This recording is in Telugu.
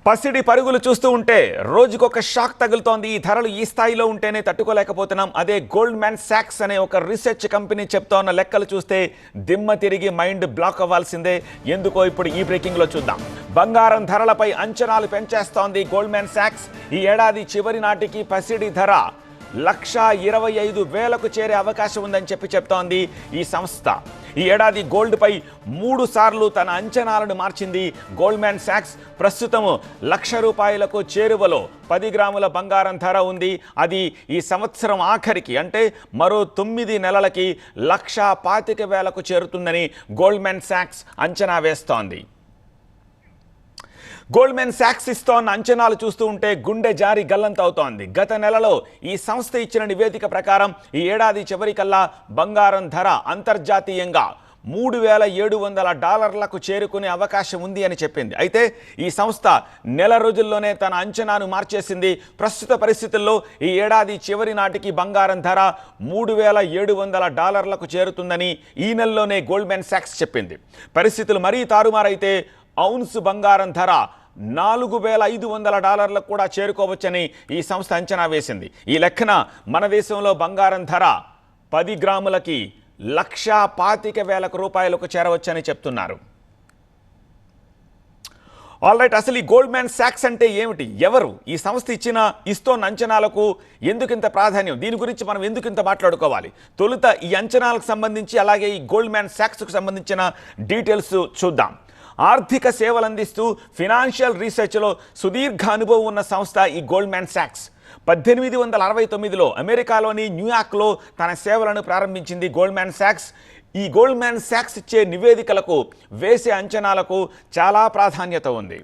పసిడి పరుగులు చూస్తూ ఉంటే రోజుకొక షాక్ తగులుతోంది. ఈ ధరలు ఈ స్థాయిలో ఉంటేనే తట్టుకోలేకపోతున్నాం. అదే గోల్డ్మ్యాన్ సాక్స్ అనే ఒక రీసెర్చ్ కంపెనీ చెప్తోన్న లెక్కలు చూస్తే దిమ్మ తిరిగి మైండ్ బ్లాక్ అవ్వాల్సిందే. ఎందుకో ఇప్పుడు ఈ బ్రేకింగ్లో చూద్దాం. బంగారం ధరలపై అంచనాలు పెంచేస్తోంది గోల్డ్మ్యాన్ సాక్స్. ఈ ఏడాది చివరి నాటికి పసిడి ధర 1,25,000కు చేరే అవకాశం ఉందని చెప్తోంది ఈ సంస్థ. ఈ ఏడాది గోల్డ్పై 3 సార్లు తన అంచనాలను మార్చింది గోల్డ్మ్యాన్ సాక్స్. ప్రస్తుతం ₹1,00,000కు చేరువలో 10 గ్రాముల బంగారం ధర ఉంది. అది ఈ సంవత్సరం ఆఖరికి అంటే మరో 9 నెలలకి 1,25,000కు చేరుతుందని గోల్డ్మ్యాన్ సాక్స్ అంచనా వేస్తోంది. గోల్డ్మ్యాన్ సాక్స్ ఇస్తోన్న అంచనాలు చూస్తూ ఉంటే గుండె జారి గల్లంతవుతోంది. గత నెలలో ఈ సంస్థ ఇచ్చిన నివేదిక ప్రకారం ఈ ఏడాది చివరికల్లా బంగారం ధర అంతర్జాతీయంగా $3,700కు చేరుకునే అవకాశం ఉంది అని చెప్పింది. అయితే ఈ సంస్థ నెల రోజుల్లోనే తన అంచనాను మార్చేసింది. ప్రస్తుత పరిస్థితుల్లో ఈ ఏడాది చివరి నాటికి బంగారం ధర $3,700కు చేరుతుందని ఈ నెలలోనే గోల్డ్మ్యాన్ సాక్స్ చెప్పింది. పరిస్థితులు మరీ తారుమారైతే ఔన్స్ బంగారం ధర $4,500లకు కూడా చేరుకోవచ్చని ఈ సంస్థ అంచనా వేసింది. ఈ లెక్కన మన దేశంలో బంగారం ధర 10 గ్రాములకి $1,25,000కు చేరవచ్చని చెప్తున్నారు. ఆల్రైట్, అసలు ఈ గోల్డ్మ్యాన్ సాక్స్ అంటే ఏమిటి, ఎవరు, ఈ సంస్థ ఇస్తోన్న అంచనాలకు ఎందుకింత ప్రాధాన్యం, దీని గురించి మనం ఎందుకింత మాట్లాడుకోవాలి? తొలుత ఈ అంచనాలకు సంబంధించి అలాగే ఈ గోల్డ్మ్యాన్ సాక్స్కు సంబంధించిన డీటెయిల్స్ చూద్దాం. ఆర్థిక సేవలు అందిస్తూ ఫినాన్షియల్ రీసెర్చ్లో సుదీర్ఘ అనుభవం ఉన్న సంస్థ ఈ గోల్డ్మ్యాన్ సాక్స్. 1869లో అమెరికాలోని న్యూయార్క్లో తన సేవలను ప్రారంభించింది గోల్డ్మ్యాన్ సాక్స్. ఈ గోల్డ్మ్యాన్ సాక్స్ ఇచ్చే నివేదికలకు, వేసే అంచనాలకు చాలా ప్రాధాన్యత ఉంది.